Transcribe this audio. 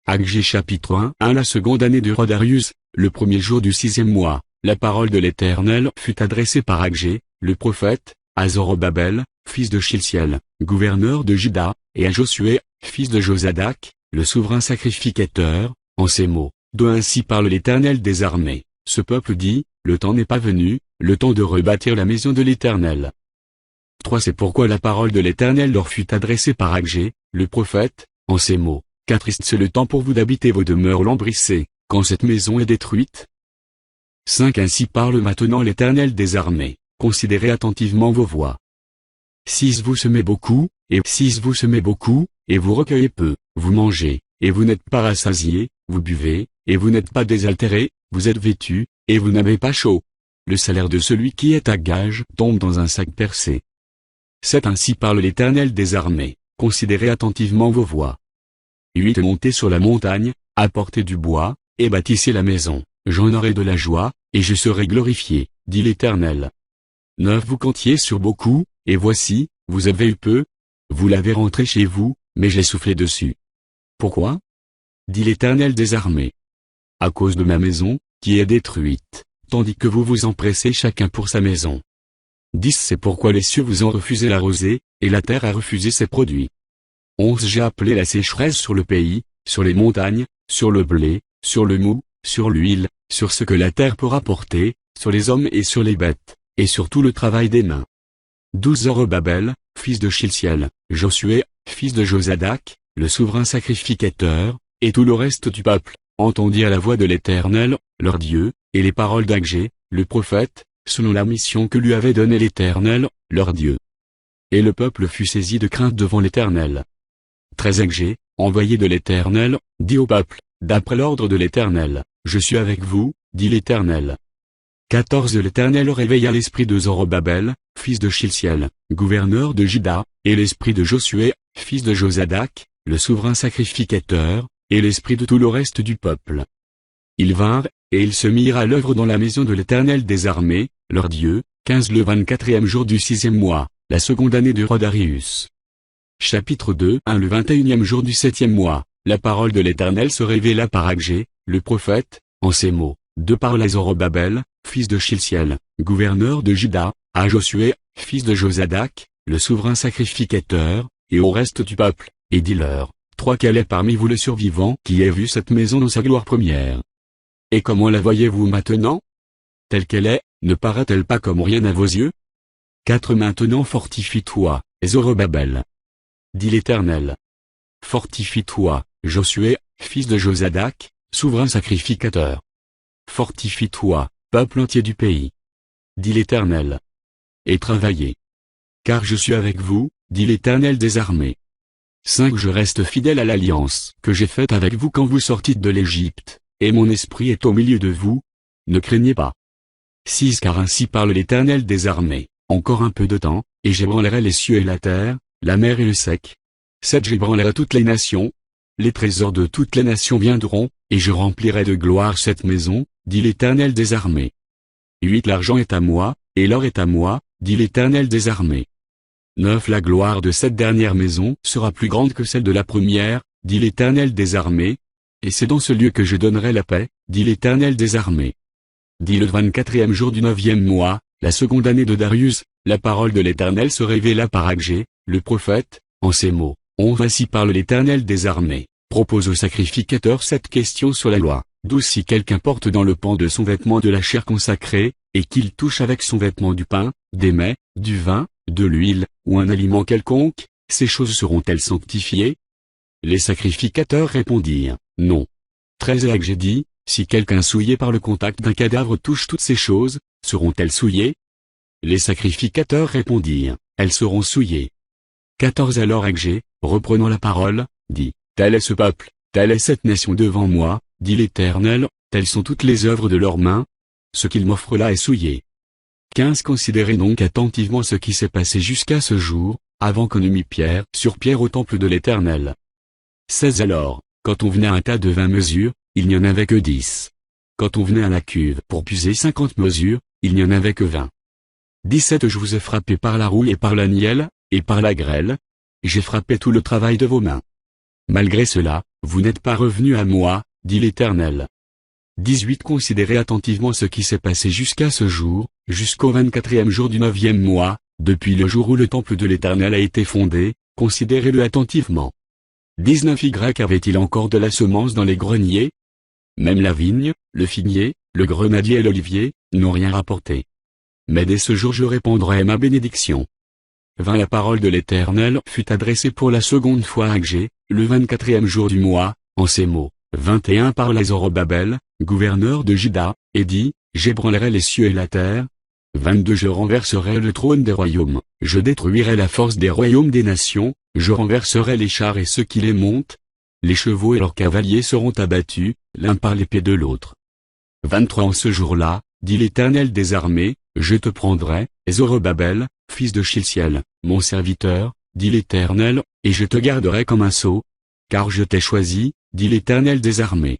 Agé chapitre 1. La seconde année du roi Darius, le premier jour du 6e mois, la parole de l'Éternel fut adressée par Agé, le prophète, à Zorobabel, fils de Shiltiel, gouverneur de Juda, et à Josué, fils de Josadac, le souverain sacrificateur, en ces mots, de ainsi parle l'Éternel des armées. Ce peuple dit, le temps n'est pas venu, le temps de rebâtir la maison de l'Éternel. 3. C'est pourquoi la parole de l'Éternel leur fut adressée par Agé, le prophète, en ces mots, car triste c'est le temps pour vous d'habiter vos demeures lambrissées, quand cette maison est détruite. 5. Ainsi parle maintenant l'Éternel des armées, considérez attentivement vos voix. 6. Vous semez beaucoup, et vous recueillez peu, vous mangez, et vous n'êtes pas rassasiés, vous buvez, et vous n'êtes pas désaltérés, vous êtes vêtus, et vous n'avez pas chaud. Le salaire de celui qui est à gage tombe dans un sac percé. 7. Ainsi parle l'Éternel des armées, considérez attentivement vos voix. 8. Montez sur la montagne, apportez du bois, et bâtissez la maison, j'en aurai de la joie, et je serai glorifié, dit l'Éternel. 9. Vous comptiez sur beaucoup, et voici, vous avez eu peu, vous l'avez rentré chez vous, mais j'ai soufflé dessus. Pourquoi? Dit l'Éternel des armées. À cause de ma maison, qui est détruite, tandis que vous vous empressez chacun pour sa maison. 10. C'est pourquoi les cieux vous ont refusé la rosée, et la terre a refusé ses produits. 11. J'ai appelé la sécheresse sur le pays, sur les montagnes, sur le blé, sur le mou, sur l'huile, sur ce que la terre pourra porter, sur les hommes et sur les bêtes, et sur tout le travail des mains. 12. Zorobabel, fils de Shiltiel, Josué, fils de Josadac, le souverain sacrificateur, et tout le reste du peuple, entendirent la voix de l'Éternel, leur Dieu, et les paroles d'Agé, le prophète, selon la mission que lui avait donnée l'Éternel, leur Dieu. Et le peuple fut saisi de crainte devant l'Éternel. 13. Agé, envoyé de l'Éternel, dit au peuple, d'après l'ordre de l'Éternel, je suis avec vous, dit l'Éternel. 14. L'Éternel réveilla l'esprit de Zorobabel, fils de Shiltiel, gouverneur de Juda, et l'esprit de Josué, fils de Josadac, le souverain sacrificateur, et l'esprit de tout le reste du peuple. Ils vinrent, et ils se mirent à l'œuvre dans la maison de l'Éternel des armées, leur Dieu. 15. Le 24e jour du 6e mois, la seconde année du roi Darius. Chapitre 2. Le 21e jour du 7e mois, la parole de l'Éternel se révéla par Agé, le prophète, en ces mots, de parole à Zorobabel, fils de Shiltiel, gouverneur de Juda, à Josué, fils de Josadac, le souverain sacrificateur, et au reste du peuple, et dis-leur, 3. Quel est parmi vous le survivant qui ait vu cette maison dans sa gloire première? Et comment la voyez-vous maintenant? Telle qu'elle est, ne paraît-elle pas comme rien à vos yeux? 4. Maintenant fortifie-toi, Zorobabel, dit l'Éternel. Fortifie-toi, Josué, fils de Josadac, souverain sacrificateur. Fortifie-toi, peuple entier du pays, dit l'Éternel. Et travaillez. Car je suis avec vous, dit l'Éternel des armées. 5. Je reste fidèle à l'alliance que j'ai faite avec vous quand vous sortîtes de l'Égypte, et mon esprit est au milieu de vous. Ne craignez pas. 6. Car ainsi parle l'Éternel des armées, encore un peu de temps, et j'ébranlerai les cieux et la terre, la mer et le sec. 7. J'ébranlerai toutes les nations. Les trésors de toutes les nations viendront, et je remplirai de gloire cette maison, dit l'Éternel des armées. 8. L'argent est à moi, et l'or est à moi, dit l'Éternel des armées. 9. La gloire de cette dernière maison sera plus grande que celle de la première, dit l'Éternel des armées. Et c'est dans ce lieu que je donnerai la paix, dit l'Éternel des armées. Dit le 24e jour du 9e mois, la seconde année de Darius, la parole de l'Éternel se révéla par Agé, le prophète, en ces mots. Ainsi parle l'Éternel des armées, propose au sacrificateur cette question sur la loi. 12. Si quelqu'un porte dans le pan de son vêtement de la chair consacrée, et qu'il touche avec son vêtement du pain, des mets, du vin, de l'huile, ou un aliment quelconque, ces choses seront-elles sanctifiées? Les sacrificateurs répondirent, non. 13. Et Agé dit, si quelqu'un souillé par le contact d'un cadavre touche toutes ces choses, seront-elles souillées? Les sacrificateurs répondirent, elles seront souillées. 14. Alors Agé, reprenant la parole, dit, tel est ce peuple, telle est cette nation devant moi, dit l'Éternel, telles sont toutes les œuvres de leurs mains. Ce qu'ils m'offrent là est souillé. 15. Considérez donc attentivement ce qui s'est passé jusqu'à ce jour, avant qu'on eût mis pierre sur pierre au temple de l'Éternel. 16. Alors, quand on venait à un tas de 20 mesures, il n'y en avait que 10. Quand on venait à la cuve pour puiser 50 mesures, il n'y en avait que 20. 17. Je vous ai frappé par la rouille et par la nielle, et par la grêle. J'ai frappé tout le travail de vos mains. Malgré cela, vous n'êtes pas revenus à moi, dit l'Éternel. 18 Considérez attentivement ce qui s'est passé jusqu'à ce jour, jusqu'au 24e jour du 9e mois, depuis le jour où le temple de l'Éternel a été fondé, considérez-le attentivement. 19 Y avait-il encore de la semence dans les greniers? Même la vigne, le figuier, le grenadier et l'olivier, n'ont rien rapporté. Mais dès ce jour je répandrai ma bénédiction. 20 La parole de l'Éternel fut adressée pour la seconde fois à Agé, le 24e jour du mois, en ces mots. 21 Parle à Zorobabel, gouverneur de Juda, et dit, j'ébranlerai les cieux et la terre. 22 Je renverserai le trône des royaumes, je détruirai la force des royaumes des nations, je renverserai les chars et ceux qui les montent. Les chevaux et leurs cavaliers seront abattus, l'un par l'épée de l'autre. 23 En ce jour-là, dit l'Éternel des armées, je te prendrai, Zorobabel, fils de Shiltiel, mon serviteur, dit l'Éternel, et je te garderai comme un sceau. Car je t'ai choisi, dit l'Éternel des armées.